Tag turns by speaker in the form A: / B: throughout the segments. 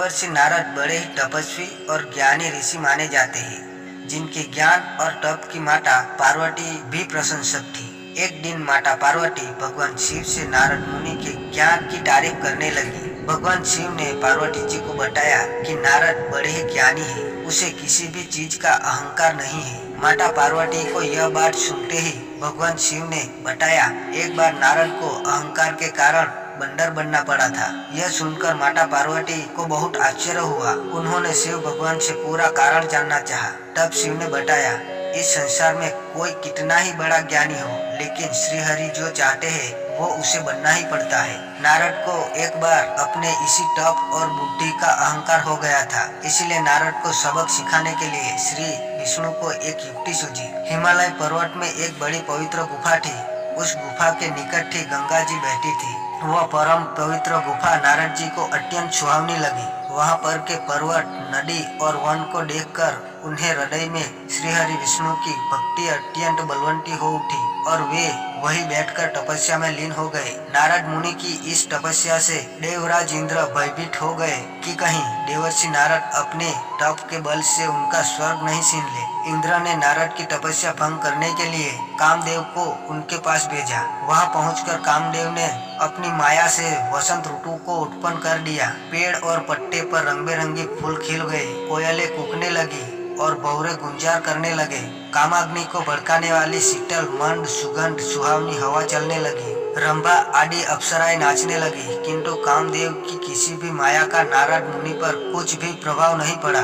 A: देवर्षि नारद बड़े ही तपस्वी और ज्ञानी ऋषि माने जाते हैं, जिनके ज्ञान और तप की माता पार्वती भी प्रशंसक थी। एक दिन माता पार्वती भगवान शिव से नारद मुनि के ज्ञान की तारीफ करने लगी। भगवान शिव ने पार्वती जी को बताया कि नारद बड़े ही ज्ञानी है, उसे किसी भी चीज का अहंकार नहीं है। माता पार्वती को यह बात सुनते ही भगवान शिव ने बताया, एक बार नारद को अहंकार के कारण बंदर बनना पड़ा था। यह सुनकर माता पार्वती को बहुत आश्चर्य हुआ। उन्होंने शिव भगवान से पूरा कारण जानना चाहा। तब शिव ने बताया, इस संसार में कोई कितना ही बड़ा ज्ञानी हो, लेकिन श्री हरि जो चाहते हैं वो उसे बनना ही पड़ता है। नारद को एक बार अपने इसी तप और बुद्धि का अहंकार हो गया था, इसलिए नारद को सबक सिखाने के लिए श्री विष्णु को एक युक्ति सूझी। हिमालय पर्वत में एक बड़ी पवित्र गुफा थी। उस गुफा के निकट ही गंगा जी बहती थी। वह परम पवित्र गुफा नारद जी को अत्यंत सुहावनी लगी। वहाँ पर के पर्वत, नदी और वन को देखकर उन्हें हृदय में श्री हरि विष्णु की भक्ति अत्यंत बलवंती हो उठी और वे वही बैठकर तपस्या में लीन हो गए। नारद मुनि की इस तपस्या से देवराज इंद्र भयभीत हो गए कि कहीं देवर्षि नारद अपने तप के बल से उनका स्वर्ग नहीं छीन ले। इंद्र ने नारद की तपस्या भंग करने के लिए कामदेव को उनके पास भेजा। वहां पहुंचकर कामदेव ने अपनी माया से वसंत ऋतु को उत्पन्न कर दिया। पेड़ और पत्ते पर रंग बिरंगे फूल खिल गए, कोयलें कूकने लगी और भौरे गुंजार करने लगे। कामाग्नि को भड़काने वाली शीतल मंद सुगंध सुहावनी हवा चलने लगी। रंभा आदि अप्सराएं नाचने लगी, किंतु कामदेव की किसी भी माया का नारद मुनि पर कुछ भी प्रभाव नहीं पड़ा।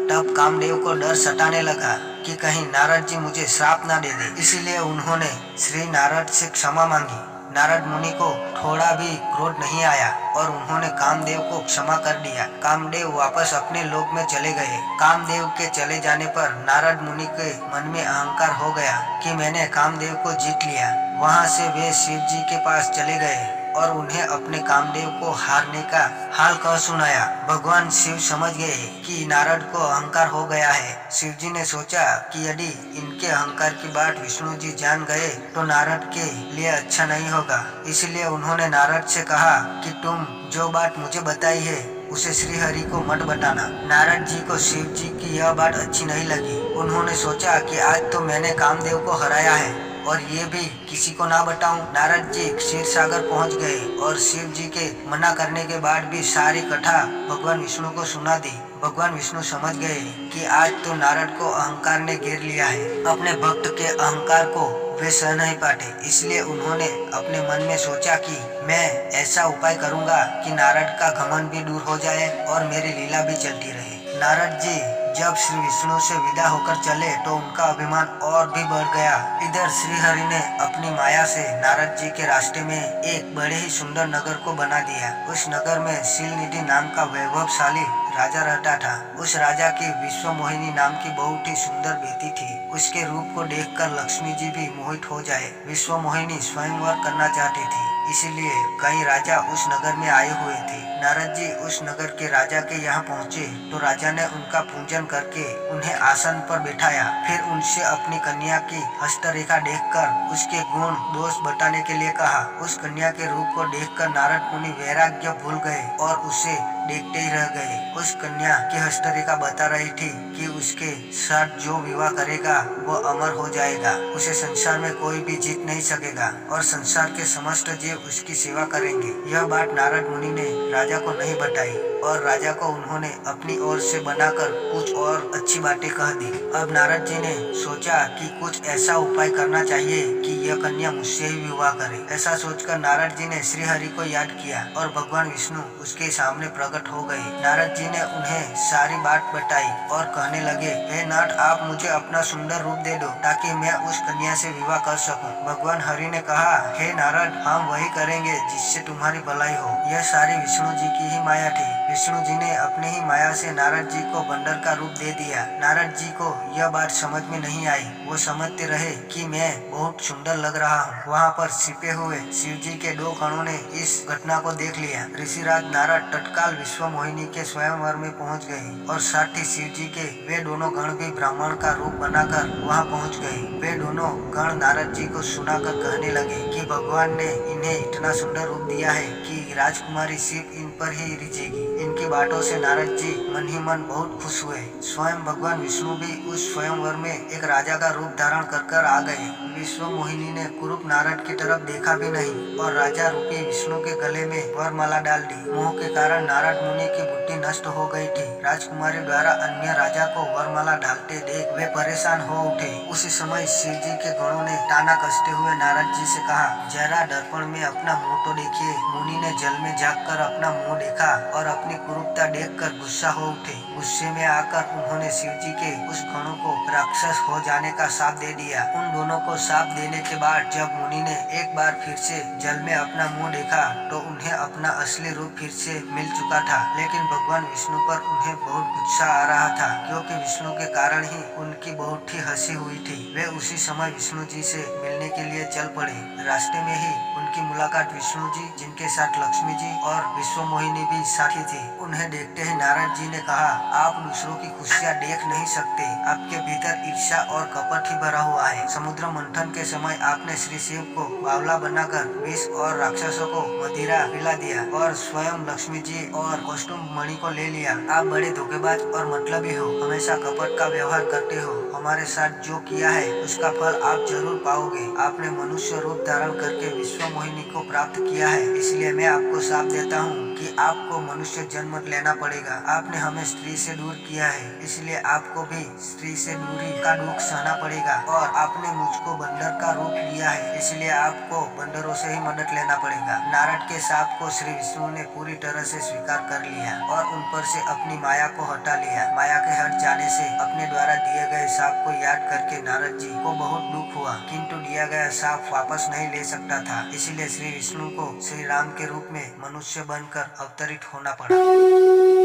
A: तब कामदेव को डर सताने लगा कि कहीं नारद जी मुझे श्राप ना दे दे। इसीलिए उन्होंने श्री नारद से क्षमा मांगी। नारद मुनि को थोड़ा भी क्रोध नहीं आया और उन्होंने कामदेव को क्षमा कर दिया। कामदेव वापस अपने लोक में चले गए। कामदेव के चले जाने पर नारद मुनि के मन में अहंकार हो गया कि मैंने कामदेव को जीत लिया। वहां से वे शिव जी के पास चले गए और उन्हें अपने कामदेव को हारने का हाल कह सुनाया। भगवान शिव समझ गए कि नारद को अहंकार हो गया है। शिव जी ने सोचा कि यदि इनके अहंकार की बात विष्णु जी जान गए तो नारद के लिए अच्छा नहीं होगा। इसलिए उन्होंने नारद से कहा कि तुम जो बात मुझे बताई है उसे श्री हरि को मत बताना। नारद जी को शिव जी की यह बात अच्छी नहीं लगी। उन्होंने सोचा कि आज तो मैंने कामदेव को हराया है और ये भी किसी को ना बताऊं। नारद जी क्षीर सागर पहुँच गए और शिव जी के मना करने के बाद भी सारी कथा भगवान विष्णु को सुना दी। भगवान विष्णु समझ गए कि आज तो नारद को अहंकार ने घेर लिया है। अपने भक्त के अहंकार को वे सह नहीं पाते, इसलिए उन्होंने अपने मन में सोचा कि मैं ऐसा उपाय करूंगा कि नारद का घमंड भी दूर हो जाए और मेरी लीला भी चलती रहे। नारद जी जब श्री विष्णु से विदा होकर चले तो उनका अभिमान और भी बढ़ गया। इधर श्री हरि ने अपनी माया से नारद जी के रास्ते में एक बड़े ही सुंदर नगर को बना दिया। उस नगर में शीलनिधि नाम का वैभवशाली राजा रहता था। उस राजा की विश्व मोहिनी नाम की बहुत ही सुंदर बेटी थी। उसके रूप को देखकर लक्ष्मी जी भी मोहित हो जाए। विश्व मोहिनी स्वयंवर करना चाहती थी, इसीलिए कई राजा उस नगर में आए हुए थे। नारद जी उस नगर के राजा के यहाँ पहुँचे तो राजा ने उनका पूजन करके उन्हें आसन पर बैठाया। फिर उनसे अपनी कन्या की हस्तरेखा देखकर उसके गुण दोष बताने के लिए कहा। उस कन्या के रूप को देखकर नारद मुनि वैराग्य भूल गए और उसे देखते ही रह गए। उस कन्या की हस्तरेखा बता रही थी कि उसके साथ जो विवाह करेगा वो अमर हो जाएगा, उसे संसार में कोई भी जीत नहीं सकेगा और संसार के समस्त जीव उसकी सेवा करेंगे। यह बात नारद मुनि ने राजा को नहीं बताई और राजा को उन्होंने अपनी ओर से बनाकर कुछ और अच्छी बातें कह दी। अब नारद जी ने सोचा कि कुछ ऐसा उपाय करना चाहिए कि यह कन्या मुझसे ही विवाह करे। ऐसा सोचकर नारद जी ने श्री हरि को याद किया और भगवान विष्णु उसके सामने प्रकट हो गए। नारद जी ने उन्हें सारी बात बताई और कहने लगे, हे नाथ, आप मुझे अपना सुंदर रूप दे दो ताकि मैं उस कन्या से विवाह कर सकूं। भगवान हरि ने कहा, हे नारद, हम वही करेंगे जिससे तुम्हारी भलाई हो। यह सारी विष्णु जी की ही माया थी। विष्णु जी ने अपनी ही माया से नारद जी को बंदर का रूप दे दिया। नारद जी को यह बात समझ में नहीं आई। वो समझते रहे कि मैं बहुत सुंदर लग रहा हूँ। वहाँ पर छिपे हुए शिव जी के दो गणों ने इस घटना को देख लिया। ऋषिराज नारद तत्काल विश्व मोहिनी के स्वयंवर में पहुँच गए और साथ ही शिव जी के वे दोनों गण भी ब्राह्मण का रूप बनाकर वहाँ पहुँच गए। वे दोनों गण नारद जी को सुनाकर कहने लगे कि भगवान ने इन्हें इतना सुंदर रूप दिया है कि राजकुमारी शिव इन पर ही रिझेगी। इनकी बातों से नारद जी मन ही मन बहुत खुश हुए। स्वयं भगवान विष्णु भी उस स्वयंवर में एक राजा का रूप धारण कर आ गए। विश्व मोहिनी ने कुरूप नारद की तरफ देखा भी नहीं और राजा रूपी विष्णु के गले में वरमाला डाल दी। मोह के कारण नारद मुनि की बुद्धि नष्ट हो गई थी। राजकुमारी द्वारा अन्य राजा को वरमाला डालते देख वे परेशान हो उठे। उसी समय शिव जी के गणों ने ताना कसते हुए नारद जी से कहा, जरा दर्पण में अपना मुंह तो देखिए। मुनि ने जल में झांककर अपना मुंह देखा और अपनी कुरूपता देखकर गुस्सा हो उठे। गुस्से में आकर उन्होंने शिव जी के उस गणों को राक्षस हो जाने का शाप दे दिया। उन दोनों को शाप देने के बाद जब मुनि ने एक बार फिर से जल में अपना मुंह देखा तो उन्हें अपना असली रूप फिर से मिल चुका था। लेकिन भगवान विष्णु पर उन्हें बहुत गुस्सा आ रहा था, क्योंकि विष्णु के कारण ही उनकी बहुत ही हंसी हुई थी। वे उसी समय विष्णु जी से मिलने के लिए चल पड़े। रास्ते में ही उनकी मुलाकात विष्णु जी, जिनके साथ लक्ष्मी जी और विश्व मोहिनी भी साथी थी। उन्हें देखते ही नारद जी ने कहा, आप दूसरों की खुशियाँ देख नहीं सकते, आपके भीतर ईर्ष्या और कपट ही भरा हुआ है। समुद्र मंथन के समय आपने श्री शिव को बावला बनाकर विष और राक्षसों को मदिरा पिला दिया और स्वयं लक्ष्मी जी और कौस्तुभ मणि को ले लिया। आप बड़े धोखेबाज और मतलबी हो, हमेशा कपट का व्यवहार करते हो। हमारे साथ जो किया है उसका फल आप जरूर पाओगे। आपने मनुष्य रूप धारण करके विश्व मोहिनी को प्राप्त किया है, इसलिए मैं आपको शाप देता हूँ कि आपको मनुष्य जन्म लेना पड़ेगा। आपने हमें स्त्री से दूर किया है, इसलिए आपको भी स्त्री से दूरी का दुख सहना पड़ेगा। और आपने मुझको बंदर का रूप लिया है, इसलिए आपको बंदरों से ही मदद लेना पड़ेगा। नारद के शाप को श्री विष्णु ने पूरी तरह से स्वीकार कर लिया और उन पर से अपनी माया को हटा लिया। माया के हट जाने से अपने द्वारा दिए गए शाप को याद करके नारद जी को बहुत दुख हुआ, किंतु दिया गया शाप वापस नहीं ले सकता था। इसीलिए श्री विष्णु को श्री राम के रूप में मनुष्य बनकर अवतरित होना पड़ा।